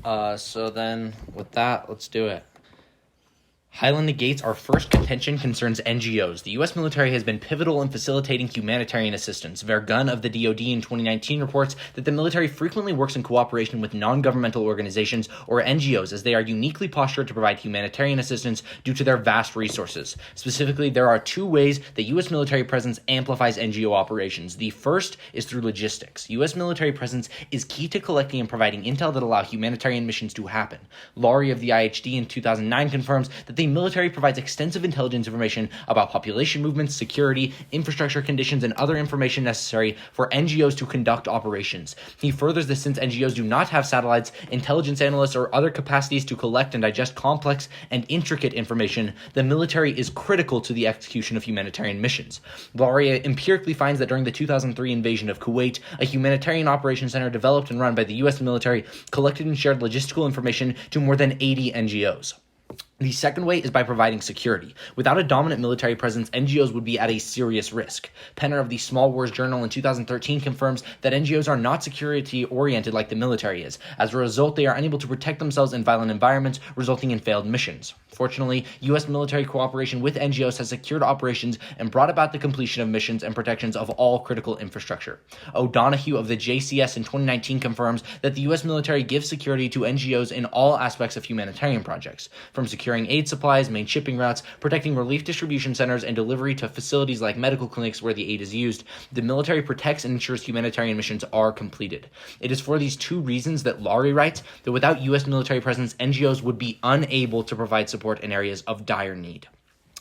So then, with that, let's do it. Highland negates our first contention concerns NGOs. The U.S. military has been pivotal in facilitating humanitarian assistance. Vergun of the DoD in 2019 reports that the military frequently works in cooperation with non-governmental organizations or NGOs as they are uniquely postured to provide humanitarian assistance due to their vast resources. Specifically, there are two ways the U.S. military presence amplifies NGO operations. The first is through logistics. U.S. military presence is key to collecting and providing intel that allow humanitarian missions to happen. Laurie of the IHD in 2009 confirms that the military provides extensive intelligence information about population movements, security, infrastructure conditions, and other information necessary for NGOs to conduct operations. He furthers that since NGOs do not have satellites, intelligence analysts, or other capacities to collect and digest complex and intricate information, the military is critical to the execution of humanitarian missions. Laurie empirically finds that during the 2003 invasion of Kuwait, a humanitarian operations center developed and run by the U.S. military collected and shared logistical information to more than 80 NGOs. The second way is by providing security. Without a dominant military presence, NGOs would be at a serious risk. Penner of the Small Wars Journal in 2013 confirms that NGOs are not security-oriented like the military is. As a result, they are unable to protect themselves in violent environments, resulting in failed missions. Fortunately, U.S. military cooperation with NGOs has secured operations and brought about the completion of missions and protections of all critical infrastructure. O'Donoghue of the JCS in 2019 confirms that the U.S. military gives security to NGOs in all aspects of humanitarian projects, from securing aid supplies, main shipping routes, protecting relief distribution centers, and delivery to facilities like medical clinics where the aid is used. The military protects and ensures humanitarian missions are completed. It is for these two reasons that Laurie writes that without U.S. military presence, NGOs would be unable to provide support in areas of dire need.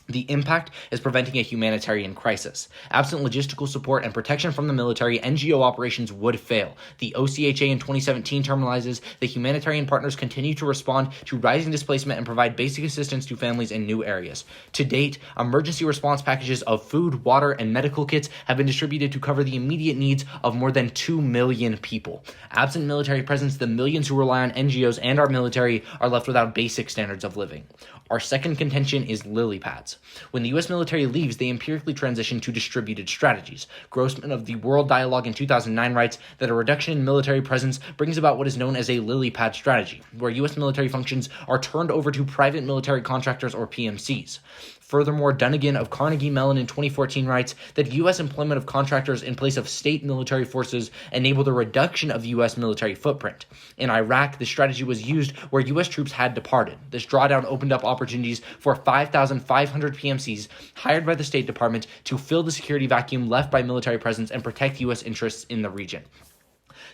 The impact is preventing a humanitarian crisis. Absent logistical support and protection from the military, NGO operations would fail. The OCHA in 2017 terminalizes that humanitarian partners continue to respond to rising displacement and provide basic assistance to families in new areas. To date, emergency response packages of food, water, and medical kits have been distributed to cover the immediate needs of more than 2 million people. Absent military presence, the millions who rely on NGOs and our military are left without basic standards of living. Our second contention is Lilypads. When the U.S. military leaves, they empirically transition to distributed strategies. Grossman of the World Dialogue in 2009 writes that a reduction in military presence brings about what is known as a Lilypad strategy, where U.S. military functions are turned over to private military contractors or PMCs. Furthermore, Dunnigan of Carnegie Mellon in 2014 writes that U.S. employment of contractors in place of state military forces enabled a reduction of the U.S. military footprint. In Iraq, the strategy was used where U.S. troops had departed. This drawdown opened up opportunities for 5,500 PMCs hired by the State Department to fill the security vacuum left by military presence and protect U.S. interests in the region.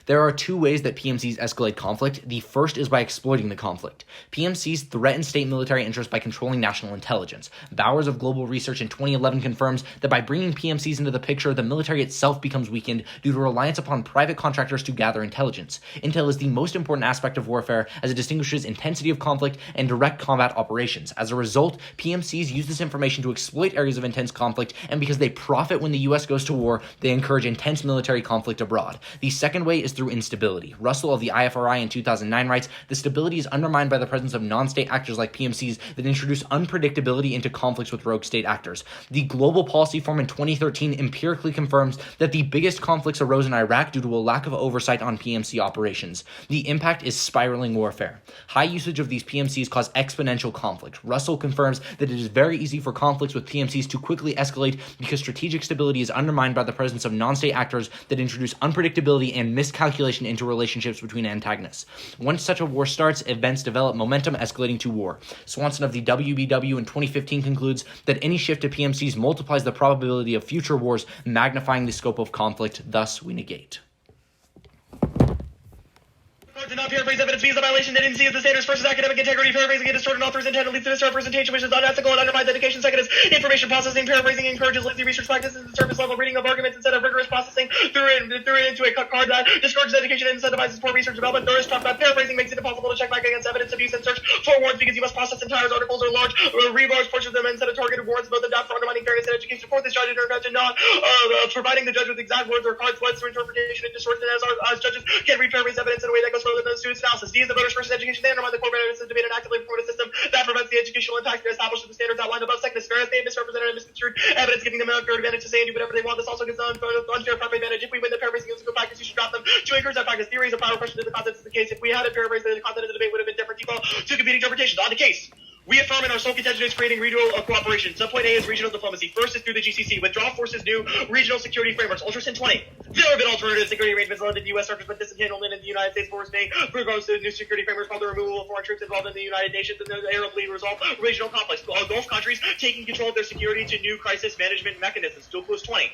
There are two ways that PMCs escalate conflict. The first is by exploiting the conflict. PMCs threaten state military interests by controlling national intelligence. Bowers of Global Research in 2011 confirms that by bringing PMCs into the picture, the military itself becomes weakened due to reliance upon private contractors to gather intelligence. Intel is the most important aspect of warfare as it distinguishes intensity of conflict and direct combat operations. As a result, PMCs use this information to exploit areas of intense conflict, and because they profit when the U.S. goes to war, they encourage intense military conflict abroad. The second way is through instability. Russell of the IFRI in 2009 writes, the stability is undermined by the presence of non-state actors like PMCs that introduce unpredictability into conflicts with rogue state actors. The Global Policy Forum in 2013 empirically confirms that the biggest conflicts arose in Iraq due to a lack of oversight on PMC operations. The impact is spiraling warfare. High usage of these PMCs cause exponential conflict. Russell confirms that it is very easy for conflicts with PMCs to quickly escalate because strategic stability is undermined by the presence of non-state actors that introduce unpredictability and miscalculation into relationships between antagonists. Once such a war starts, events develop momentum, escalating to war. Swanson of the WBW in 2015 concludes that any shift to PMCs multiplies the probability of future wars, magnifying the scope of conflict. Thus, we negate. To not paraphrase evidence via the violation that NC of the standards. First is academic integrity. Paraphrasing a distorted author's intent leads to misrepresentation, which is unethical and undermines education. Second is information processing. Paraphrasing encourages lazy research practices and surface level reading of arguments instead of rigorous processing through it into a cut card that discourages education and incentivizes poor research development. Third is talk about paraphrasing makes it impossible to check back against evidence abuse and search for warrants because you must process entire articles or read large portions of them instead of targeted warrants about the doubt for undermining fairness in education. Fourth is judge intervention, not providing the judge with exact words or cards led through interpretation and distortion as judges can read paraphrase evidence in a way that goes further than the student's analysis. D is the voters' first education. They undermine the core benefits of debate and actively promote a system that prevents the educational impact that establishes the standards outlined above. Second is fair. If they have misrepresented and misconstrued evidence, giving them an unfair advantage to say and do whatever they want. This also gives them an unfair proper advantage. If we win the paraphrasing is a good practice, you should drop them. To encourage that practice, theories of power question to the content is the case. If we had a paraphrase, then the content of the debate would have been different. Equal to competing interpretations. On the case. We affirm in our sole contention is creating regional cooperation. Subpoint A is regional diplomacy. First is through the GCC. Withdrawal forces new regional security frameworks. Ultrasin 20. There have been alternative security arrangements led to the U.S. surface, but disentanglement in the United States force may propose to new security frameworks called the removal of foreign troops involved in the United Nations and the Arab League resolve regional conflicts. Gulf countries taking control of their security to new crisis management mechanisms. Dual plus 20.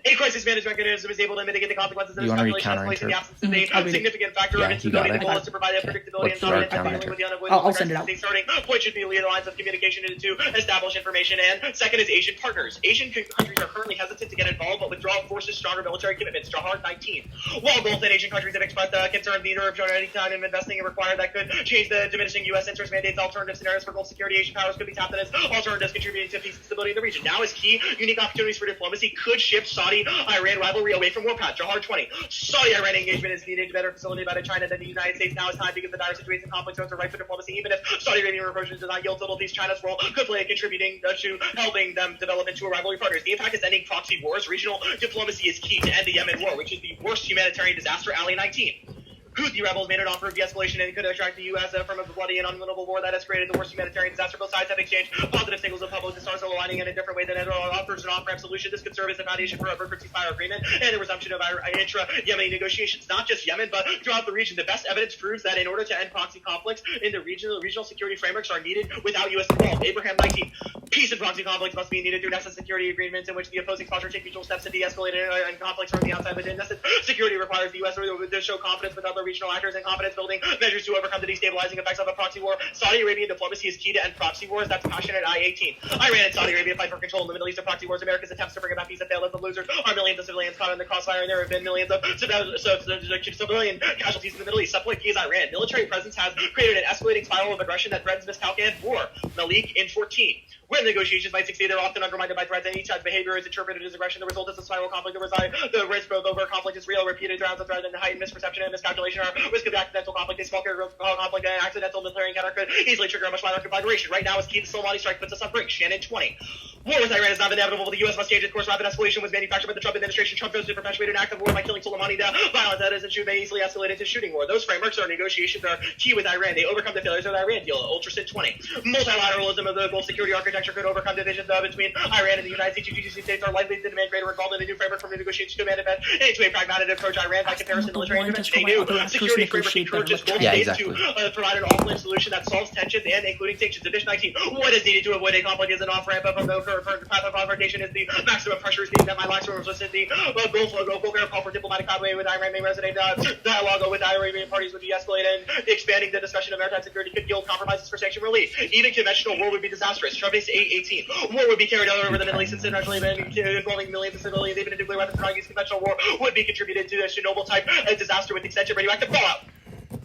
A crisis management mechanism is able to mitigate the consequences of this population escalation in the absence of a significant factor of instability. The goal is to provide predictability and solid dealing with the unavoidable I'll send it out. The starting point should be the lines of communication and to establish information. And second is Asian partners. Asian countries are currently hesitant to get involved, but withdrawal forces stronger military commitments. Jahar 19. While Gulf and Asian countries have expressed concern, neither have shown any time in investing in required that could change the diminishing U.S. interest mandates. Alternative scenarios for Gulf security. Asian powers could be tapped as alternatives contributing to peace and stability in the region. Now is key. Unique opportunities for diplomacy could shift Saudi-Iran rivalry away from warpath. Jahar 20. Saudi-Iran engagement is needed to better facilitate by China than the United States. Now is time because the dire situation and conflict zones are ripe for diplomacy. Even if Saudi Arabian approaches does not yield total peace, China's role could play a contributing to helping them develop into a rivalry partners. The impact is ending proxy wars. Regional diplomacy is key to end the Yemen war, which is the worst humanitarian disaster. Ali 19. Houthi rebels made an offer of de-escalation and could attract the U.S. From a bloody and unwinnable war that has created the worst humanitarian disaster. Both sides have exchanged positive signals of public. The stars are aligning in a different way than Israel offers an off-ramp solution. This could serve as the foundation for a brokered ceasefire agreement and the resumption of our intra-Yemeni negotiations. Not just Yemen, but throughout the region. The best evidence proves that in order to end proxy conflicts in the regional security frameworks are needed without U.S. involvement. Abraham 19. Peace and proxy conflicts must be needed through necessary security agreements in which the opposing sponsor take mutual steps to de-escalate and conflicts from the outside. But necessary security requires the U.S. to show confidence with other regional actors and confidence building measures to overcome the destabilizing effects of a proxy war. Saudi Arabian diplomacy is key to end proxy wars. That's passionate. I-18. Iran and Saudi Arabia fight for control in the Middle East of proxy wars. America's attempts to bring about peace have failed as the losers are millions of civilians caught in the crossfire, and there have been millions of civilian casualties in the Middle East. Subpoint P is Iran. Military presence has created an escalating spiral of aggression that threatens miscalc and war. Malik in 14. When negotiations might succeed, they're often undermined by threats, and each side's behavior is interpreted as aggression. The result is a spiral conflict. The risk of over conflict is real. Repeated rounds of threat and heightened misperception and miscalculation are risk of accidental conflict. A small conflict and accidental military encounter could easily trigger a much wider conflagration. Right now is key. The Soleimani strike puts us on brink. Shannon 20. War with Iran is not inevitable. The U.S. must change its course. Rapid escalation was manufactured by the Trump administration. Trump goes to perpetuate an act of war by killing Soleimani. The violence that is and may easily escalate into shooting war. Those frameworks or negotiations are key with Iran. They overcome the failures of the Iran deal. Ultrasin 20. Multilateralism of the Gulf security architecture could overcome divisions between Iran and the United States. GCC states are likely to demand greater involvement in the new framework from the negotiations to manifest into a pragmatic approach. Iran, by comparison, military intervention. A new security framework encourages Gulf states to provide an all-in solution that solves tensions and including sanctions. Addition 19. What is needed to avoid a conflict is an off-ramp from the path of confrontation is the maximum pressure is being met by maximum resistance. The Gulf Air call for diplomatic pathway with Iran may resonate. Dialogue with Iranian parties would de-escalate, and expanding the discussion of maritime security could yield compromises for sanction relief. Even conventional war would be disastrous. Trump 18. War would be carried out over the Middle East and internationally involving millions of civilians. Even a nuclear weapons trying to use conventional war would be contributed to a Chernobyl type disaster with extension radioactive fallout.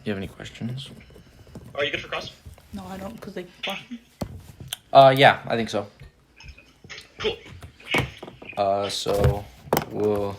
You have any questions? Are you good for cross? No, I don't, because they flashed me. Yeah, I think so. Cool. So we'll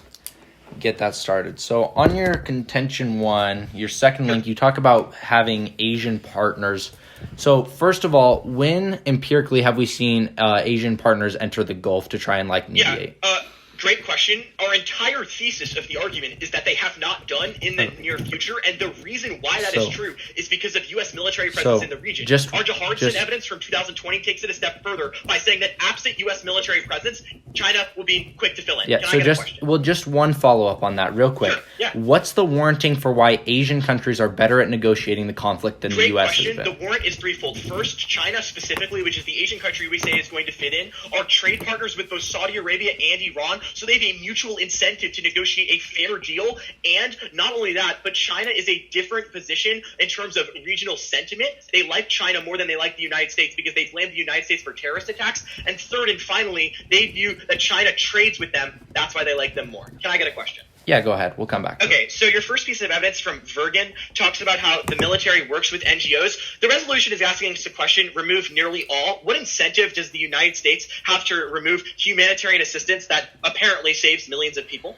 get that started. So on your contention one, your second link, you talk about having Asian partners. So first of all, when empirically have we seen Asian partners enter the Gulf to try and mediate? Yeah, great question. Our entire thesis of the argument is that they have not done in the near future, and the reason why that is true is because of U.S. military presence in the region. Our Jahardston evidence from 2020 takes it a step further by saying that absent U.S. military presence, China will be quick to fill in. Yeah, Can I get a question? Just one follow-up on that real quick. Sure, yeah. What's the warranting for why Asian countries are better at negotiating the conflict than the U.S. question. has been? The warrant is threefold. First, China specifically, which is the Asian country we say is going to fit in, are trade partners with both Saudi Arabia and Iran, so they have a mutual incentive to negotiate a fair deal. And not only that, but China is a different position in terms of regional sentiment. They like China more than they like the United States because they blame the United States for terrorist attacks. And third and finally, they view that China trades with them. That's why they like them more. Can I get a question? Yeah, go ahead. We'll come back. Okay, so your first piece of evidence from Vergen talks about how the military works with NGOs. The resolution is asking us a question, remove nearly all. What incentive does the United States have to remove humanitarian assistance that apparently saves millions of people?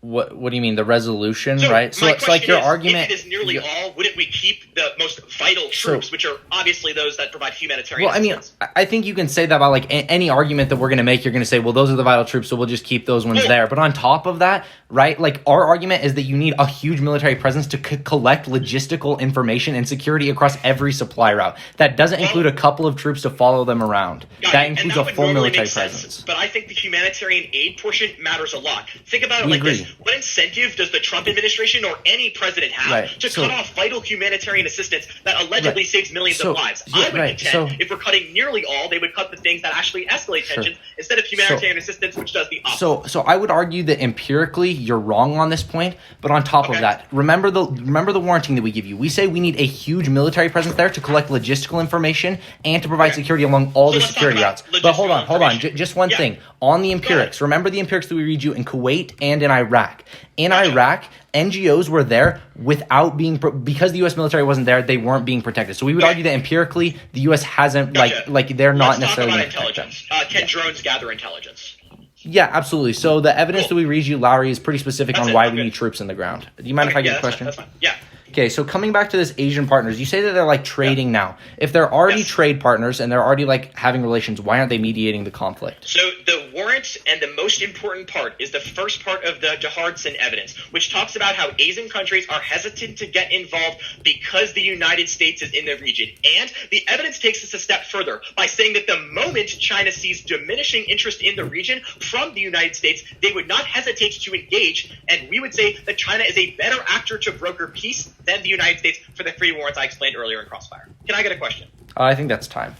What do you mean, the resolution, So right? So my it's like question your is, argument. if it is nearly all, wouldn't we keep the most vital troops, which are obviously those that provide humanitarian Well, I mean, assistance? I think you can say that about like any argument that we're going to make. You're going to say, well, those are the vital troops, so we'll just keep those ones there. But on top of that, right, like our argument is that you need a huge military presence to collect logistical information and security across every supply route. That doesn't include a couple of troops to follow them around. That includes a would full normally military make sense, presence. But I think the humanitarian aid portion matters a lot. Think about it We like agree. this. What incentive does the Trump administration or any president have to cut off vital humanitarian assistance that allegedly saves millions of lives? I would contend if we're cutting nearly all, they would cut the things that actually escalate tensions instead of humanitarian assistance, which does the opposite. So I would argue that empirically you're wrong on this point, but on top of that, remember the warranting that we give you. We say we need a huge military presence there to collect logistical information and to provide security along all the security routes. But hold on, just one thing. On the empirics, remember the empirics that we read you in Kuwait and in Iraq. In Iraq, NGOs were there without being because the U.S. military wasn't there. They weren't being protected. So we would argue that empirically, the U.S. hasn't like they're not necessarily Let's talk about intelligence. Can drones gather intelligence? Yeah, absolutely. So the evidence that we read you, Lowry, is pretty specific on why we need troops in the ground. Do you mind if I get a question? That's fine. Yeah. Okay, so coming back to this Asian partners, you say that they're like trading now. If they're already trade partners and they're already like having relations, why aren't they mediating the conflict? So the warrant and the most important part is the first part of the Jahardson evidence, which talks about how Asian countries are hesitant to get involved because the United States is in the region. And the evidence takes us a step further by saying that the moment China sees diminishing interest in the region from the United States, they would not hesitate to engage. And we would say that China is a better actor to broker peace than the United States for the three warrants I explained earlier in Crossfire. Can I get a question? I think that's time.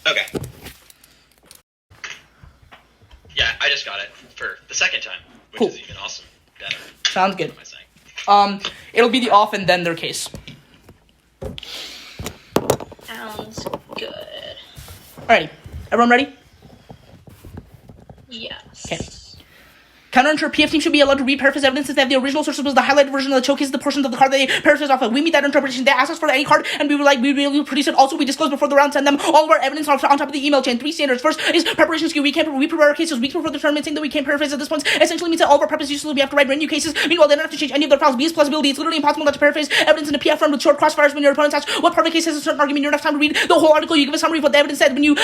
Okay. Yeah, I just got it for the second time, which is even awesome. Better. Sounds good. What am I saying? It'll be the off and then their case. Sounds good. Alrighty. Everyone ready? Yes. Okay. Counterinter PF team should be allowed to repurpose evidence since they have the original sources was the highlighted version of the showcase the portions of the card they paraphrased off of. We meet that interpretation. They asked us for any card and we were like, we really produce it. Also, we disclose before the round, send them all of our evidence on top of the email chain. 3 standards. First is preparation skill. We prepare our cases weeks before the tournament, saying that we can't paraphrase at this point. Essentially means that all of our prep is useless. We have to write brand new cases. Meanwhile, they don't have to change any of their files. BS plausibility. It's literally impossible not to paraphrase evidence in a PF run with short crossfires when your opponent asks what part of the case has a certain argument. You don't have time to read the whole article. You give a summary of what the evidence said. When you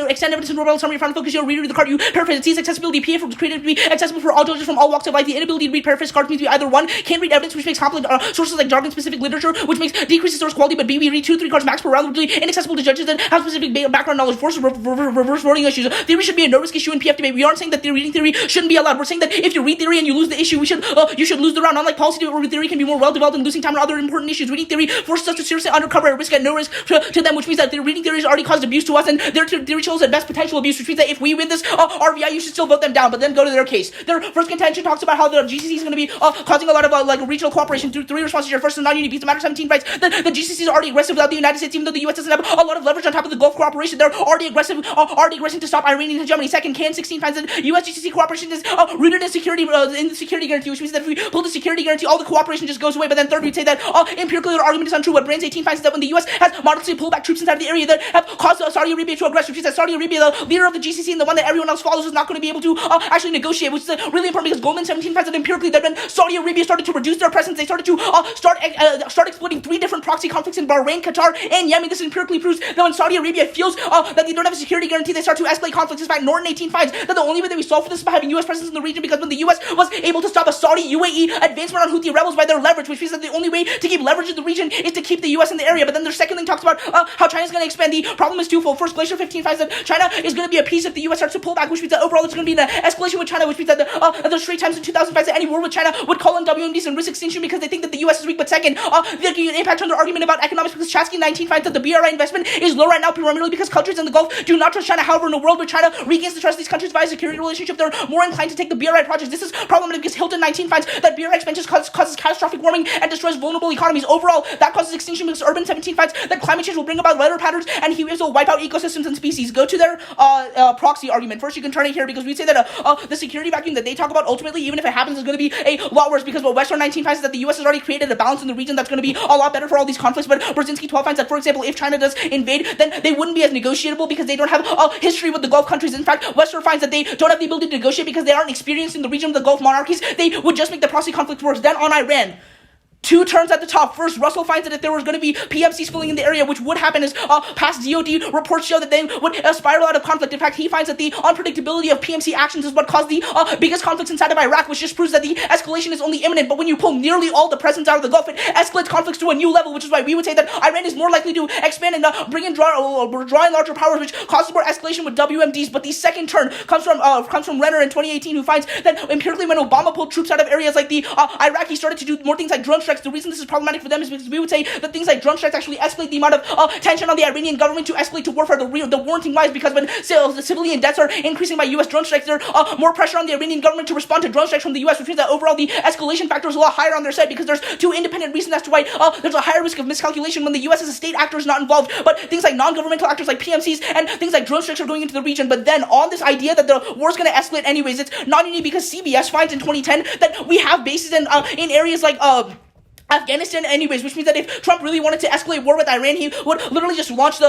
extend evidence in Rebuttal summary, front focus, you'll reread the card. You paraphrase. It sees accessibility. PF was created to be accessible for all judges from all walks of life. The inability to read paraphrase cards means we either one can't read evidence, which makes complex sources like jargon-specific literature, which makes decreases source quality. But B, we read 2-3 cards max per round, which is inaccessible to judges that have specific background knowledge. Force reverse voting issues. Theory should be a no-risk issue in PF debate. We aren't saying that reading theory shouldn't be allowed. We're saying that if you read theory and you lose the issue, you should lose the round. Unlike policy debate, where theory can be more well-developed and losing time on other important issues. Reading theory forces us to seriously undercover a risk at no risk to them, which means that the reading theory has already caused abuse to us, and their theory shows at best potential abuse, which means that if we win this RVI, you should still vote them down. But then go to their case. Their first contention talks about how the GCC is going to be causing a lot of regional cooperation through 3 responses. Your first is non-unity peace. The matter 17 fights. The GCC is already aggressive without the United States, even though the US doesn't have a lot of leverage on top of the Gulf cooperation. They're already aggressive to stop Iranian hegemony. Second, can 16 finds that US GCC cooperation is rooted in security in the security guarantee, which means that if we pull the security guarantee, all the cooperation just goes away. But then third, we'd say that empirically their argument is untrue. What Brands 18 finds is that when the US has modestly pulled back troops inside of the area that have caused Saudi Arabia to aggress, which means that Saudi Arabia, the leader of the GCC and the one that everyone else follows, is not going to be able to actually negotiate, which is really important because Goldman 17 finds that empirically that when Saudi Arabia started to reduce their presence, they started to start exploiting 3 different proxy conflicts in Bahrain, Qatar, and Yemen. This empirically proves that when Saudi Arabia feels that they don't have a security guarantee, they start to escalate conflicts. In fact, Norton 18 finds that the only way that we solve for this is by having U.S. presence in the region, because when the U.S. was able to stop a Saudi UAE advancement on Houthi rebels by their leverage, which means that the only way to keep leverage in the region is to keep the U.S. in the area. But then their second thing talks about how China's going to expand. The problem is twofold. First, Glacier 15 finds that China is going to be a piece if the U.S. starts to pull back, which means that overall it's going to be an escalation with China, which means that the Strait Times in 2000 finds that any war with China would call on WMDs and risk extinction because they think that the U.S. is weak. But second, the impact on their argument about economics, because Chasky 19 finds that the BRI investment is low right now primarily because countries in the Gulf do not trust China. However, in a world where China regains the trust of these countries via security relationship, they're more inclined to take the BRI projects. This is problematic because Hilton 19 finds that BRI expansion causes catastrophic warming and destroys vulnerable economies. Overall, that causes extinction because Urban 17 finds that climate change will bring about weather patterns and heat waves will wipe out ecosystems and species. Go to their proxy argument. First, you can turn it here because we say that the security vacuum that they talk about ultimately, even if it happens, it's going to be a lot worse, because what Western 19 finds is that the U.S. has already created a balance in the region that's going to be a lot better for all these conflicts. But Brzezinski 12 finds that, for example, if China does invade, then they wouldn't be as negotiable because they don't have a history with the Gulf countries. In fact, Western finds that they don't have the ability to negotiate because they aren't experienced in the region of the Gulf monarchies. They would just make the proxy conflict worse. Then on Iran, two terms at the top. First, Russell finds that if there was going to be PMCs filling in the area, which would happen, as past DOD reports show that they would spiral out of conflict. In fact, he finds that the unpredictability of PMC actions is what caused the biggest conflicts inside of Iraq, which just proves that the escalation is only imminent. But when you pull nearly all the presence out of the Gulf, it escalates conflicts to a new level, which is why we would say that Iran is more likely to expand and drawing larger powers, which causes more escalation with WMDs. But the second turn comes from Renner in 2018, who finds that empirically, when Obama pulled troops out of areas like the Iraq, he started to do more things like drone strikes. The reason this is problematic for them is because we would say that things like drone strikes actually escalate the amount of tension on the Iranian government to escalate to warfare. The warranting lies because when the civilian deaths are increasing by U.S. drone strikes, there more pressure on the Iranian government to respond to drone strikes from the U.S., which means that overall the escalation factor is a lot higher on their side, because there's two independent reasons as to why there's a higher risk of miscalculation when the U.S. as a state actor is not involved, but things like non-governmental actors like PMCs and things like drone strikes are going into the region. But then on this idea that the war is going to escalate anyways, it's not only because CBS finds in 2010 that we have bases in areas like Afghanistan anyways, which means that if Trump really wanted to escalate war with Iran, he would literally just launch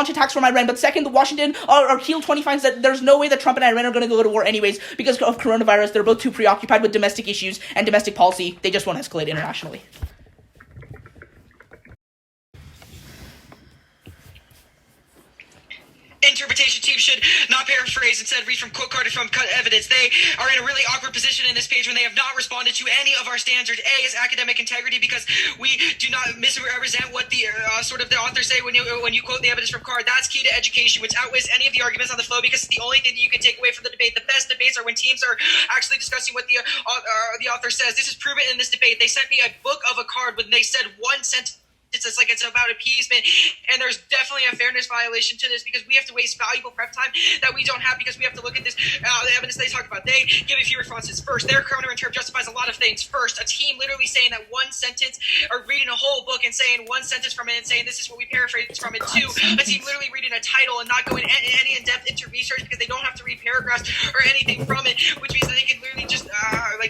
attacks from Iran. But second, the Washington or Keel 20 finds that there's no way that Trump and Iran are going to go to war anyways because of coronavirus. They're both too preoccupied with domestic issues and domestic policy. They just won't escalate internationally. Interpretation team should not paraphrase, instead read from quote card from cut evidence. They are in a really awkward position in this page when they have not responded to any of our standards. A is academic integrity, because we do not misrepresent what the the authors say when you quote the evidence from card. That's key to education, which outweighs any of the arguments on the flow, because it's the only thing that you can take away from the debate. The best debates are when teams are actually discussing what the author says. This is proven in this debate. They sent me a book of a card when they said one sentence. It's like it's about appeasement, and there's definitely a fairness violation to this, because we have to waste valuable prep time that we don't have, because we have to look at this the evidence they talk about. They give a few responses. First, their counterinterpret justifies a lot of things. First, a team literally saying that one sentence, or reading a whole book and saying one sentence from it and saying this is what we paraphrase from it. Two, a team literally reading a title and not going any in-depth into research, because they don't have to read paragraphs or anything from it, which means that they can literally just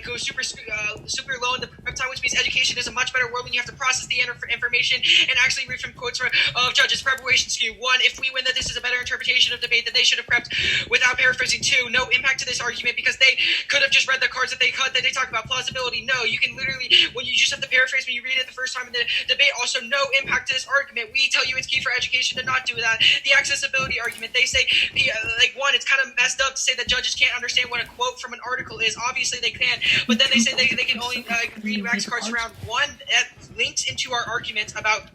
go super low in the prep time, which means education is a much better word when you have to process the information and actually read from quotes of judges. Preparation skew. One, if we win that this is a better interpretation of debate, that they should have prepped without paraphrasing. Two, no impact to this argument, because they could have just read the cards that they cut, that they talk about plausibility. No, you can literally, when you just have to paraphrase when you read it the first time in the debate. Also, no impact to this argument. We tell you it's key for education to not do that. The accessibility argument, they say, one, it's kind of messed up to say that judges can't understand what a quote from an article is. Obviously they can, but then they say they can only read wax cards around. One, that links into our argument about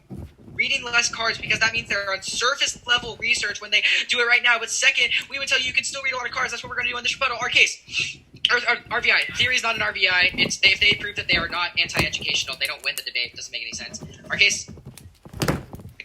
reading less cards, because that means they're on surface level research when they do it right now. But second, we would tell you can still read a lot of cards. That's what we're going to do on this rebuttal. Our case, RVI. Theory is not an RVI. If they prove that they are not anti-educational, they don't win the debate. It doesn't make any sense. Our case,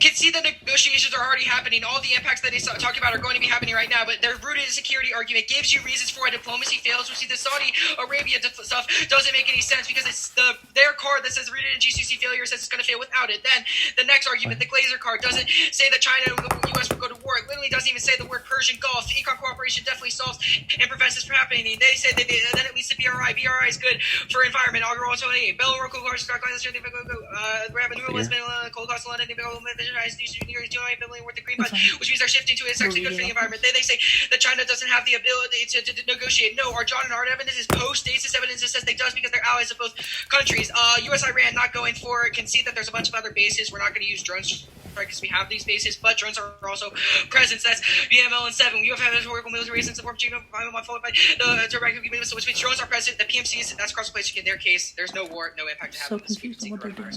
can see the negotiations are already happening. All the impacts that they talk about are going to be happening right now, but they're rooted in a security argument. Gives you reasons for why diplomacy fails. We see the Saudi Arabia stuff doesn't make any sense, because it's their card that says rooted in GCC failure says it's going to fail without it. Then the next argument, the Glazer card, doesn't say that China and the U.S. would go to war. It literally doesn't even say the word Persian Gulf. The econ cooperation definitely solves and prevents this from happening. They say that then it leads to BRI. BRI is good for environment. Which means they're shifting to it's actually good for the environment. They say that China doesn't have the ability to negotiate. No, our John and Art evidence is post-stasis evidence that says they does, because they're allies of both countries. U.S. Iran not going for it. Can see that there's a bunch of other bases. We're not going to use drones because we have these bases, but drones are also present. That's BML and 7. We have historical military reasons to form followed by the direct so which means drones are present. The PMCs, that's cross-place in their case. There's no war, no impact to happen. So confused on what they're doing.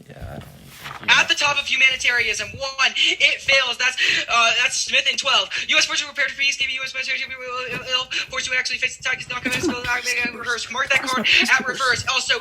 Yeah. At the top of humanitarianism, 1, it fails. That's Smith in 12. U.S. forces were prepared for peace, giving U.S. military ill force to actually face the attack is not going to reverse. Mark that card at reverse. Also,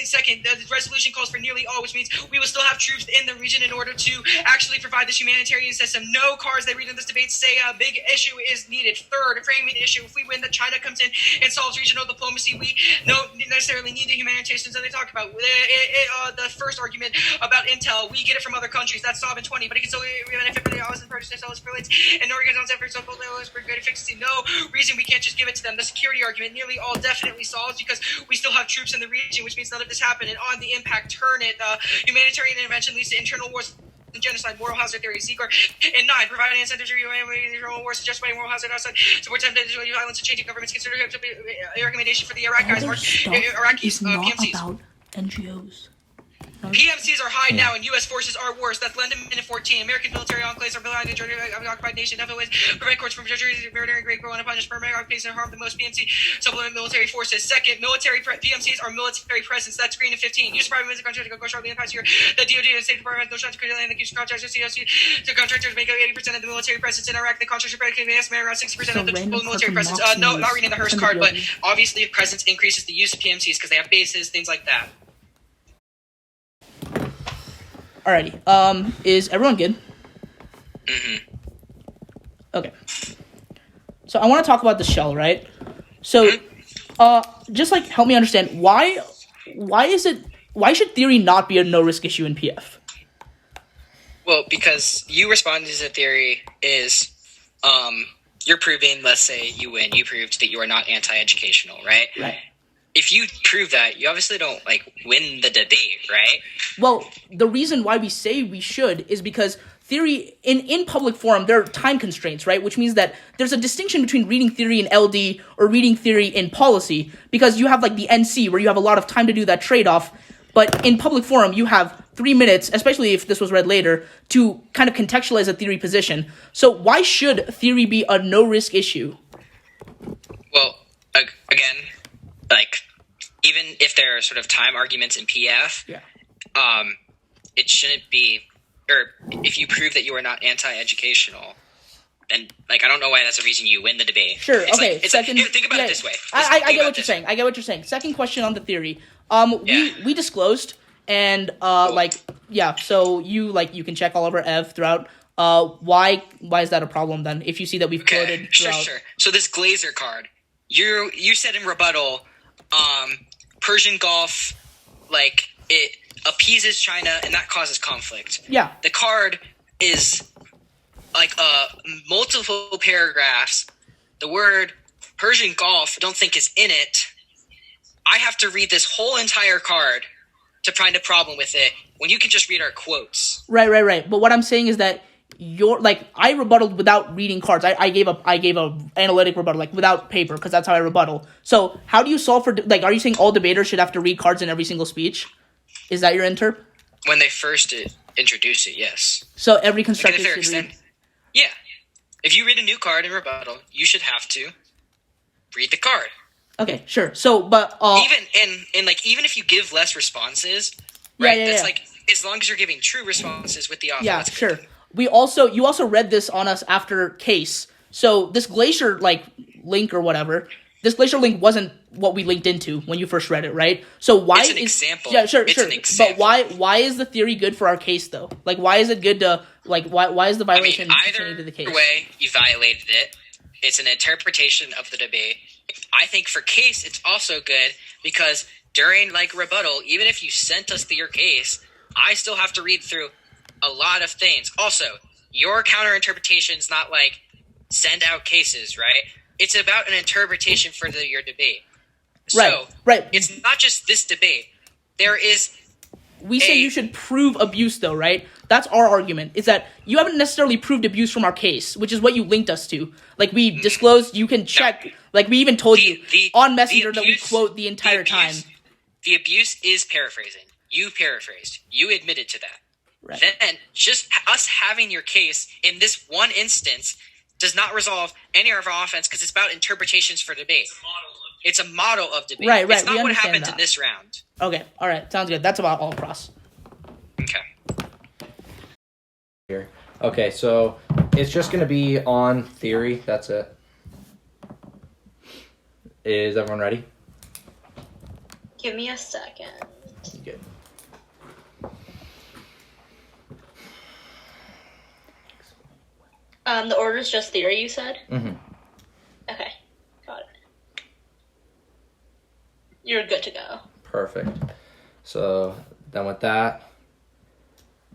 second, the resolution calls for nearly all, which means we will still have troops in the region in order to actually provide this humanitarian system. No cards they read in this debate say a big issue is needed. Third, a framing issue. If we win, that China comes in and solves regional diplomacy, we don't necessarily need the humanitarian system that they talk about. The first argument, about intel. We get it from other countries. That's Sovereign 20, but it can still benefit from the hours and purchase sellers for links. And Oregon's on for example, for good efficiency. No reason we can't just give it to them. The security argument nearly all definitely solves because we still have troops in the region, which means none of this happened. And on the impact, turn it. Humanitarian intervention leads to internal wars and genocide, moral hazard theory, Seeker. And 9, providing incentives for internal wars, justifying moral hazard outside, support them to violence and changing governments, consider a recommendation for the Iraq guys, Iraqis, PMCs. About NGOs. PMCs are high now, and U.S. forces are worse. That's London Minute 14. American military enclaves are behind the Jordan of the occupied nation. Definitely ways prevent courts from judging murdering great grown upon permanent occupations and harm the most PMC supplement military forces. Second, PMCs are military presence. That's green and 15. Use private military contractors to go shortly in the past year. The DoD and State Department no shots to create land accused contractors. TOC to contractors make up 80% of the military presence in Iraq. The contractors predicated an estimate around 60% of the total military presence. No, not reading the Hearst card, but obviously presence increases the use of PMCs because they have bases, things like that. Alrighty. Is everyone good? Mm-hmm. Okay. So I want to talk about the shell, right? So, just like help me understand why should theory not be a no risk issue in PF? Well, because you responding to the theory is, you're proving, let's say you win, you proved that you are not anti-educational, right? Right. If you prove that, you obviously don't, win the debate, right? Well, the reason why we say we should is because theory, in public forum, there are time constraints, right? Which means that there's a distinction between reading theory in LD or reading theory in policy, because you have, the NC, where you have a lot of time to do that trade-off, but in public forum, you have 3 minutes, especially if this was read later, to kind of contextualize a theory position. So why should theory be a no-risk issue? Well, again, even if there are sort of time arguments in PF, it shouldn't be, or if you prove that you are not anti-educational, then, I don't know why that's a reason you win the debate. Sure, it's okay. Here, think about it this way. I get what you're saying. I get what you're saying. Second question on the theory. We disclosed, and, cool. so you can check all of our EV throughout. Why is that a problem, then, if you see that we've quoted throughout? Sure. So this Glazer card, you said in rebuttal, Persian Gulf, it appeases China, and that causes conflict. Yeah. The card is, multiple paragraphs. The word Persian Gulf, I don't think is in it. I have to read this whole entire card to find a problem with it, when you can just read our quotes. Right. But what I'm saying is that I rebutted without reading cards. I gave a analytic rebuttal, without paper, because that's how I rebuttal. So how do you solve for, are you saying all debaters should have to read cards in every single speech? Is that your interp? When they first introduce it, yes. So every constructive should read? Yeah. If you read a new card in rebuttal, you should have to read the card. Okay, sure. So, but even if you give less responses, right? Yeah. That's as long as you're giving true responses with the author. Yeah, that's sure. good. You also read this on us after case. So this Glacier link or whatever, this Glacier link wasn't what we linked into when you first read it, right? So why it's an example. Yeah, sure. An example. But why is the theory good for our case though? Why is it good to why is the violation pertaining to the case? Either way, you violated it. It's an interpretation of the debate. I think for case, it's also good because during rebuttal, even if you sent us your case, I still have to read through a lot of things. Also, your counter interpretation is not send out cases, right? It's about an interpretation for your debate. So, right. It's not just this debate. There is. We say you should prove abuse, though, right? That's our argument, is that you haven't necessarily proved abuse from our case, which is what you linked us to. We disclosed, you can check. We even told you on Messenger that we quote the entire time. The abuse is paraphrasing. You paraphrased. You admitted to that. Right. Then, just us having your case in this one instance does not resolve any of our offense because it's about interpretations for debate. It's a model of debate. Right. It's not what happened in this round. Okay. All right. Sounds good. That's about all across. Okay. Here. Okay, so it's just going to be on theory. That's it. Is everyone ready? Give me a second. Good. The order is just theory, you said? Mm-hmm. Okay, got it. You're good to go. Perfect. So then with that,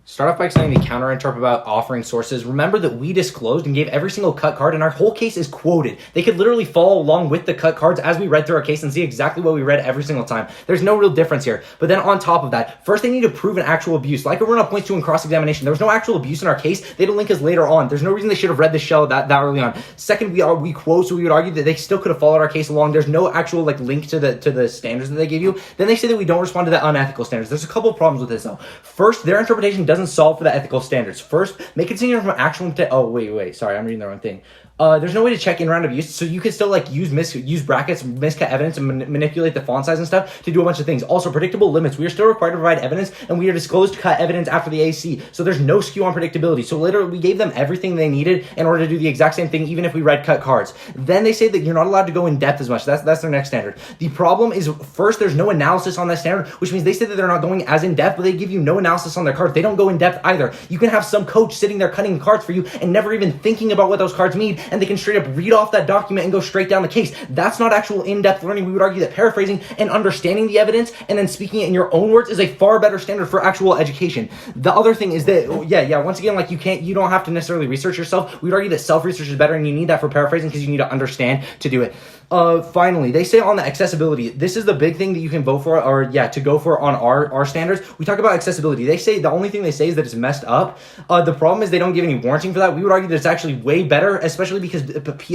Start off by saying the counter-interp about offering sources. Remember that we disclosed and gave every single cut card, and our whole case is quoted. They could literally follow along with the cut cards as we read through our case and see exactly what we read every single time. There's no real difference here. But then on top of that, first they need to prove an actual abuse. Like Aruna points to in cross-examination, there was no actual abuse in our case. They don't link us later on. There's no reason they should have read the shell that early on. Second, we quote, so we would argue that they still could have followed our case along. There's no actual link to the standards that they gave you. Then they say that we don't respond to the unethical standards. There's a couple of problems with this though. First, their interpretation doesn't solve for the ethical standards. First, make it seem from actual. Wait. Sorry, I'm reading the wrong thing. There's no way to check in-round abuse, so you can still use brackets, miscut evidence, and manipulate the font size and stuff to do a bunch of things. Also, predictable limits. We are still required to provide evidence, and we are disclosed to cut evidence after the AC. So there's no skew on predictability. So literally, we gave them everything they needed in order to do the exact same thing, even if we read cut cards. Then they say that you're not allowed to go in depth as much. That's their next standard. The problem is, first, there's no analysis on that standard, which means they say that they're not going as in depth, but they give you no analysis on their cards. They don't go in depth either. You can have some coach sitting there cutting cards for you and never even thinking about what those cards mean, and they can straight up read off that document and go straight down the case. That's not actual in-depth learning. We would argue that paraphrasing and understanding the evidence and then speaking it in your own words is a far better standard for actual education. The other thing is that, once again, you don't have to necessarily research yourself. We would argue that self-research is better, and you need that for paraphrasing because you need to understand to do it. Finally, they say on the accessibility, this is the big thing that you can vote for, to go for on our standards. We talk about accessibility. They say the only thing they say is that it's messed up. The problem is they don't give any warranting for that. We would argue that it's actually way better, especially because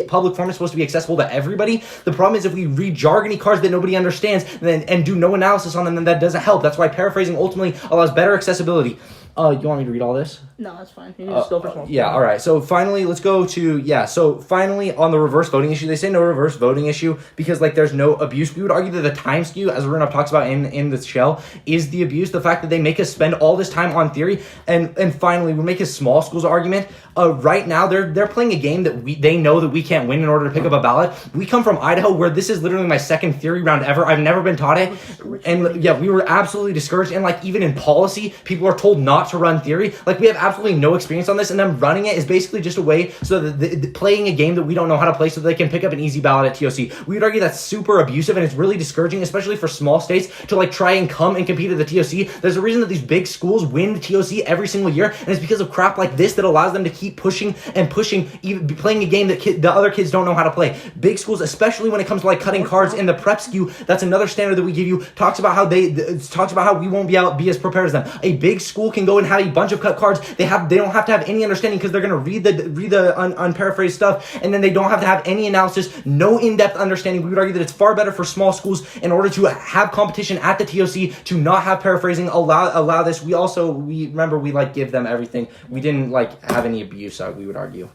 public form is supposed to be accessible to everybody. The problem is if we read jargony cards that nobody understands and do no analysis on them, then that doesn't help. That's why paraphrasing ultimately allows better accessibility. You want me to read all this? No, that's fine. You can just go for small. Yeah, all right. So finally, let's go to, so finally on the reverse voting issue, they say no reverse voting issue because, there's no abuse. We would argue that the time skew, as Aruna talks about in the shell, is the abuse. The fact that they make us spend all this time on theory. And finally, we make a small schools argument. Right now, they're playing a game that they know that we can't win in order to pick up a ballot. We come from Idaho, where this is literally my second theory round ever. I've never been taught it. And, we were absolutely discouraged. And, even in policy, people are told not to run theory. We have absolutely no experience on this, and them running it is basically just a way so that playing a game that we don't know how to play so they can pick up an easy ballot at TOC. We would argue that's super abusive, and it's really discouraging, especially for small states, to try and come and compete at the TOC. There's a reason that these big schools win the TOC every single year, and it's because of crap like this that allows them to keep pushing, even playing a game that the other kids don't know how to play. Big schools, especially when it comes to cutting cards in the prep skew, that's another standard that we give you. Talks about how we won't be as prepared as them. A big school can go and have a bunch of cut cards. They don't have to have any understanding because they're going to read the unparaphrased stuff, and then they don't have to have any analysis, no in-depth understanding. We would argue that it's far better for small schools in order to have competition at the TOC to not have paraphrasing. Allow this. We give them everything. We didn't have any abuse. We would argue.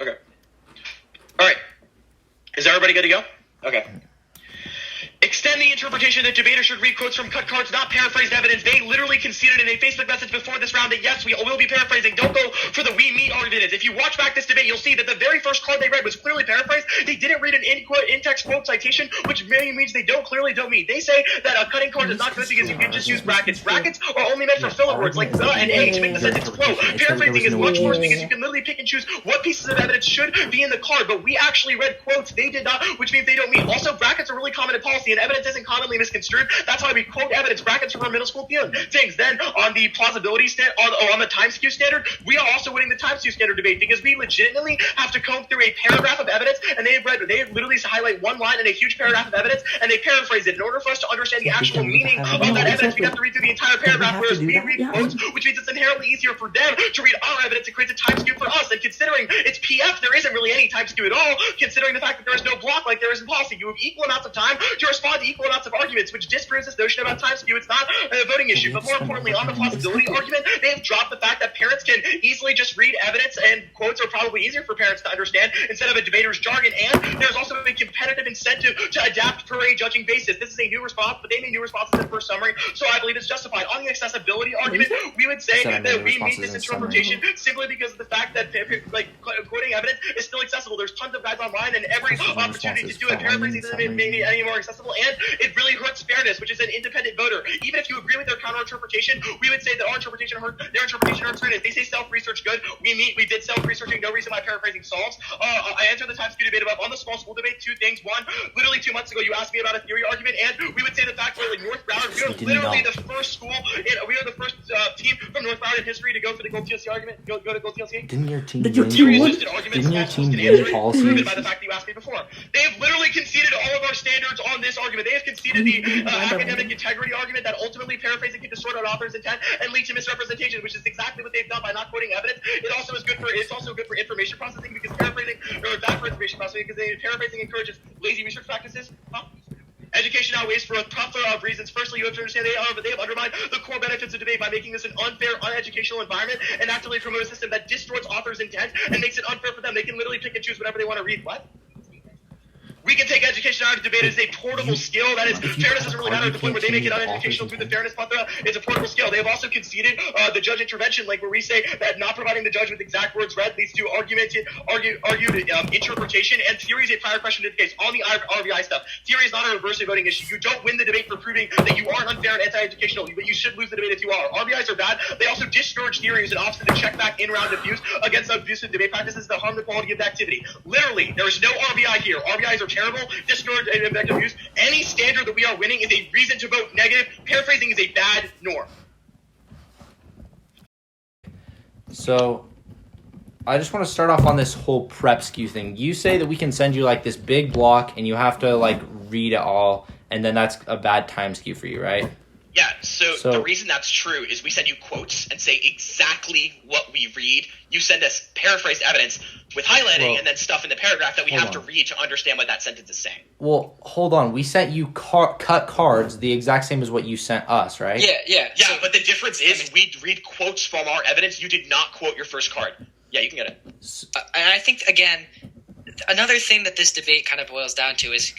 Okay. All right. Is everybody good to go? Okay. Extend the interpretation that debaters should read quotes from cut cards, not paraphrased evidence. They literally conceded in a Facebook message before this round that yes, we will be paraphrasing. Don't go for the we meet arguments. If you watch back this debate, you'll see that the very first card they read was clearly paraphrased. They didn't read an in-text quote citation, which means they clearly don't mean. They say that a cutting card is not good because you can just use brackets. Brackets are only meant for filler words like the and a to make the sentence flow. Paraphrasing is much worse because you can literally pick and choose what pieces of evidence should be in the card, but we actually read quotes. They did not, which means they don't mean. Also, brackets are really common in policy, and evidence isn't commonly misconstrued. That's why we quote evidence brackets from our middle school things. Then on the plausibility on the time skew standard, we are also winning the time skew standard debate because we legitimately have to comb through a paragraph of evidence, and they literally highlight one line in a huge paragraph of evidence, and they paraphrase it. In order for us to understand the actual meaning of that evidence, we have to read through the entire paragraph, whereas we read quotes, which means it's inherently easier for them to read our evidence. It creates a time skew for us, and considering it's PF, there isn't really any time skew at all, considering the fact that there is no block like there is in policy. You have equal amounts of time to respond to equal amounts of arguments, which disproves this notion about time skew. It's not a voting issue. But more importantly, on the plausibility argument, they have dropped the fact that parents can easily just read evidence, and quotes are probably easier for parents to understand instead of a debater's jargon. And there's also a competitive incentive to adapt per a judging basis. This is a new response, but they made new responses in first summary, so I believe it's justified. On the accessibility argument, we would say that we meet this interpretation simply because of the fact that quoting evidence is still accessible. There's tons of guides online, and every opportunity to do it. Paraphrasing doesn't make it any more accessible. and it really hurts fairness, which is an independent voter. Even if you agree with their counter-interpretation, we would say that our interpretation their interpretation hurts fairness. They say self-research good. We did self-researching, no reason why paraphrasing solves. I answered the Times Square debate about on the small school debate, two things. One, literally 2 months ago, you asked me about a theory argument, and we would say the fact that like North Broward, we are literally the first school, we are the first team from North Broward in history to go for the gold TOC argument. Go to gold TOC. Didn't your team Did your win? team win? Didn't your team win policies? Proven by the fact that you asked me before. They have literally conceded all of our standards on this argument. They have conceded the academic integrity argument that ultimately paraphrasing can distort an author's intent and lead to misrepresentation, which is exactly what they've done by not quoting evidence. It's also good for information processing because paraphrasing, or bad for information processing because paraphrasing encourages lazy research practices. Education outweighs for a plethora of reasons. Firstly, you have to understand they have undermined the core benefits of debate by making this an unfair, uneducational environment and actively promote a system that distorts authors' intent and makes it unfair for them. They can literally pick and choose whatever they want to read. What? We can take education out of debate as a portable skill. That is, fairness doesn't really matter at the point where they make it uneducational through the fairness plethora. It's a portable skill. They have also conceded the judge intervention link, where we say that not providing the judge with exact words read leads to argued interpretation, and theory is a prior question to the case. On the RBI stuff, theory is not a reverse voting issue. You don't win the debate for proving that you are unfair and anti-educational, but you should lose the debate if you are. RBIs are bad. They also discourage theories and opposite to check back in-round abuse against abusive debate practices that harm the quality of the activity. Literally, there is no RBI here. RBIs are terrible, discourage and effective use. Any standard that we are winning is a reason to vote negative. Paraphrasing is a bad norm. So, I just want to start off on this whole prep skew thing. You say that we can send you like this big block and you have to like read it all, and then that's a bad time skew for you, right? Yeah, so the reason that's true is we send you quotes and say exactly what we read. You send us paraphrased evidence with highlighting and then stuff in the paragraph that we have to read to understand what that sentence is saying. Well, hold on. We sent you cut cards the exact same as what you sent us, right? Yeah, so, but the difference is we read quotes from our evidence. You did not quote your first card. Yeah, you can get it. And I think, again, another thing that this debate kind of boils down to is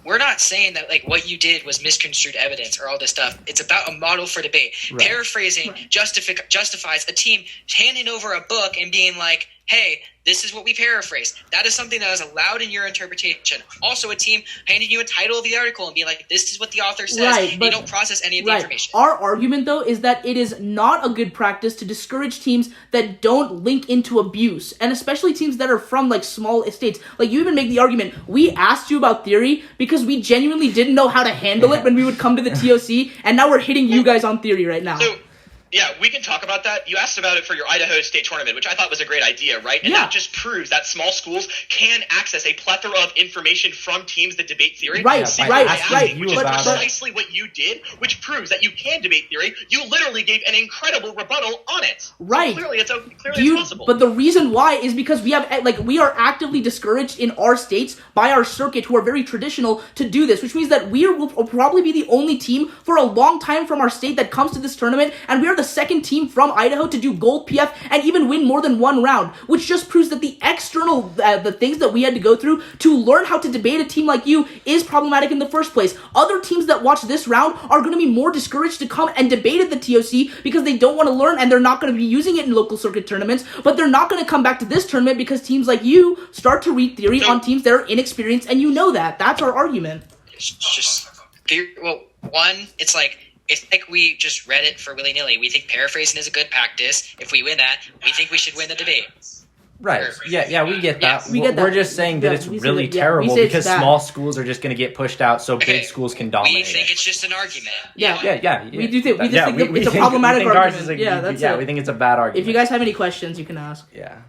we're not saying that like what you did was misconstrued evidence or all this stuff. It's about a model for debate. Right. Paraphrasing justifies a team handing over a book and being like, hey, this is what we paraphrased. That is something that is allowed in your interpretation. Also, a team handing you a title of the article and being like, this is what the author says. Right, but you don't process any of the information. Our argument, though, is that it is not a good practice to discourage teams that don't link into abuse, and especially teams that are from, like, small estates. Like, you even make the argument, we asked you about theory because we genuinely didn't know how to handle it when we would come to the TOC, and now we're hitting you guys on theory right now. Yeah, we can talk about that. You asked about it for your Idaho State tournament, which I thought was a great idea, right? And that just proves that small schools can access a plethora of information from teams that debate theory. Right. Which is precisely what you did, which proves that you can debate theory. You literally gave an incredible rebuttal on it. Right. So clearly it's possible. But the reason why is because we are actively discouraged in our states by our circuit, who are very traditional, to do this, which means that we will probably be the only team for a long time from our state that comes to this tournament, and we are the second team from Idaho to do gold PF and even win more than one round, which just proves that the external the things that we had to go through to learn how to debate a team like you is problematic in the first place. Other teams that watch this round are going to be more discouraged to come and debate at the TOC because they don't want to learn, and they're not going to be using it in local circuit tournaments, but they're not going to come back to this tournament because teams like you start to read theory on teams that are inexperienced, and you know that. That's our argument. It's just, well, one, it's like we just read it for willy-nilly. We think paraphrasing is a good practice. If we win that, we think we should win the debate. Right. Yeah, we get that. We get that. We're just saying that it's really terrible because small schools are just going to get pushed out so big schools can dominate. We think it's just an argument. Yeah. We do think it's a problematic argument. We think it's a bad argument. If you guys have any questions, you can ask. Yeah.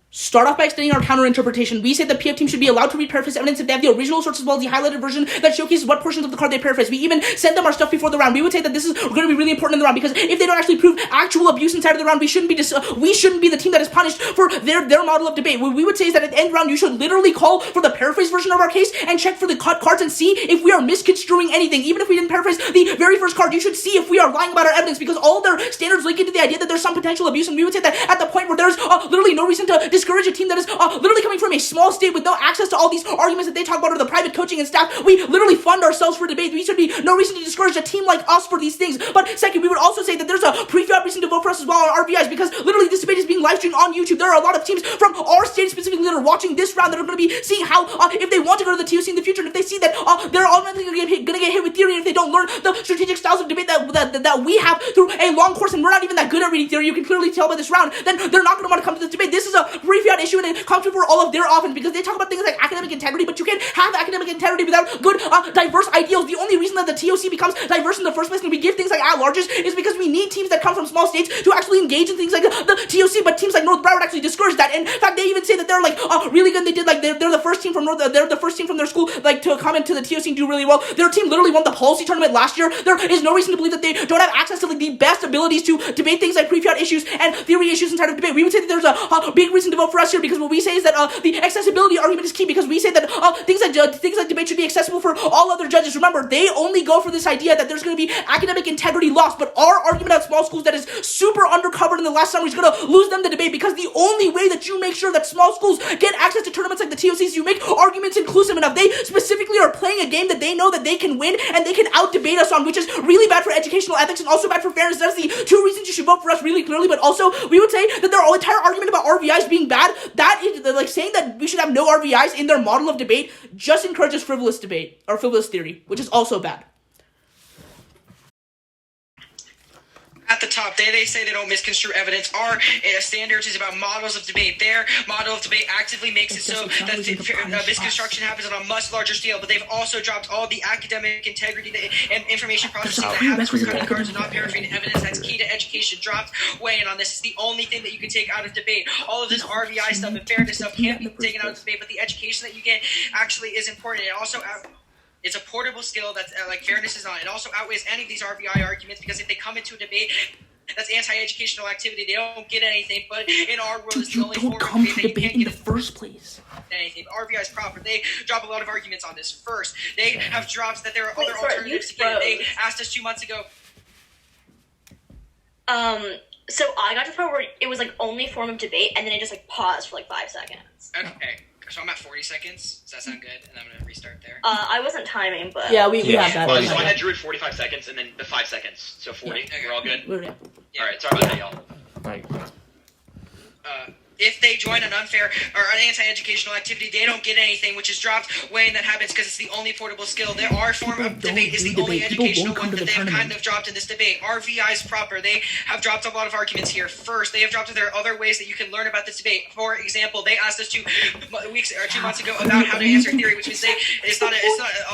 Start off by extending our counter-interpretation. We say the PF team should be allowed to read paraphrased evidence if they have the original source as well as the highlighted version that showcases what portions of the card they paraphrase. We even send them our stuff before the round. We would say that this is going to be really important in the round because if they don't actually prove actual abuse inside of the round, we shouldn't be the team that is punished for their model of debate. What we would say is that at the end round, you should literally call for the paraphrase version of our case and check for the cut cards and see if we are misconstruing anything. Even if we didn't paraphrase the very first card, you should see if we are lying about our evidence because all their standards link into the idea that there's some potential abuse, and we would say that at the point where there's literally no reason to discourage discourage a team that is literally coming from a small state with no access to all these arguments that they talk about or the private coaching and staff. We literally fund ourselves for debate. We should be no reason to discourage a team like us for these things. But second, we would also say that there's a pre-fab reason to vote for us as well on RBIs, because literally this debate is being live streamed on YouTube. There are a lot of teams from our state specifically that are watching this round that are going to be seeing how if they want to go to the TOC in the future, and if they see that they're automatically going to get hit with theory, and if they don't learn the strategic styles of debate that we have through a long course, and we're not even that good at reading theory, you can clearly tell by this round, then they're not going to want to come to this debate. This is a pre-fab issue, and it comes before all of their offense, because they talk about things like academic integrity, but you can't have academic integrity without good, diverse ideals. The only reason that the TOC becomes diverse in the first place, and we give things like at-larges, is because we need teams that come from small states to actually engage in things like the TOC, but teams like North Broward actually discourage that. And in fact, they even say that they're like really good. They did like they're the first team from they're the first team from their school like to come into the TOC and do really well. Their team literally won the policy tournament last year. There is no reason to believe that they don't have access to like the best abilities to debate things like pre-fiat issues and theory issues inside of debate. We would say that there's a big reason to vote for us here, because what we say is that the accessibility argument is key, because we say that things like debate should be accessible for all other judges. Remember, they only go for this idea that there's going to be academic integrity lost, but our argument at small schools that is super undercovered in the last summer is going to lose them the debate, because the only way that you make sure that small schools get access to tournaments like the TOC is you make arguments inclusive enough. They specifically are playing a game that they know that they can win and they can out-debate us on, which is really bad for educational ethics and also bad for fairness. That's the two reasons you should vote for us really clearly, but also we would say that their entire argument about RVIs being bad, that is like saying that we should have no RVIs in their model of debate just encourages frivolous debate or frivolous theory, which is also bad. At the top, they say they don't misconstrue evidence. Our standards is about models of debate. Their model of debate actively makes it so that misconstruction happens on a much larger scale, but they've also dropped all the academic integrity and information processing that happens for cutting cards and not verifying evidence that's key to education. Dropped weighing on this is the only thing that you can take out of debate. All of this RVI stuff and fairness stuff can't be taken out of debate, but the education that you get actually is important. It also it's a portable skill that like fairness is not. It also outweighs any of these RVI arguments, because if they come into a debate that's anti-educational activity, they don't get anything. But in our world, it's the only form of debate that you can't in get the first place. Anything. RVI is proper. They drop a lot of arguments on this. First, they have dropped that there are other alternatives to get it. They asked us 2 months ago. So I got to the point where it was like only form of debate, and then it just like paused for like 5 seconds. Okay. So I'm at 40 seconds. Does that sound good? And I'm going to restart there. I wasn't timing, but... Yeah, we have that. So I had Drew at 45 seconds and then the 5 seconds. So 40. Okay. We're all good? Yeah. Alright, sorry about that, y'all. Like, If they join an unfair or an anti-educational activity, they don't get anything, which is dropped weighing that happens because it's the only portable skill. Our form of debate is the only educational one that they've kind of dropped in this debate. RVI is proper. They have dropped a lot of arguments here. First, they have dropped that there are other ways that you can learn about this debate. For example, they asked us 2 months ago about how to answer theory, which means it's not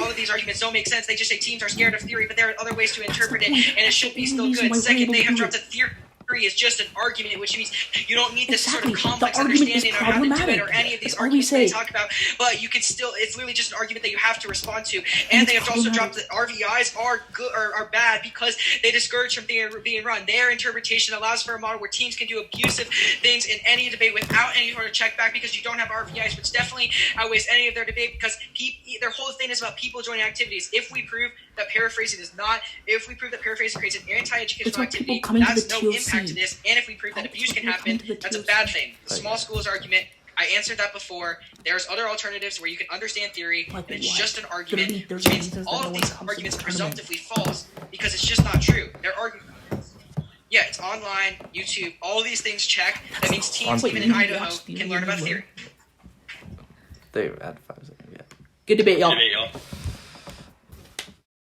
all of these arguments don't make sense. They just say teams are scared of theory, but there are other ways to interpret it, and it should be still good. Second, they have dropped a theory is just an argument, which means you don't need this sort of complex understanding on how to do it or any of these arguments they talk about, but you can still, it's literally just an argument that you have to respond to. And they have also dropped that RVIs are good or are bad because they discourage from being run. Their interpretation allows for a model where teams can do abusive things in any debate without any sort of check back, because you don't have RVIs, which definitely outweighs any of their debate, because their whole thing is about people joining activities. If we prove that paraphrasing is not, if we prove that paraphrasing creates an anti-educational activity, that's no impact to this. And if we prove that abuse can happen, that's a bad thing. The small schools argument, I answered that before. There's other alternatives where you can understand theory, and it's just an argument, which means all of these arguments are presumptively false, because it's just not true. They're arguments. Yeah, it's online, YouTube, all of these things check. That means teams, even in Idaho, can learn about theory. they had 5 seconds, yeah. Good debate, y'all. Good debate, y'all.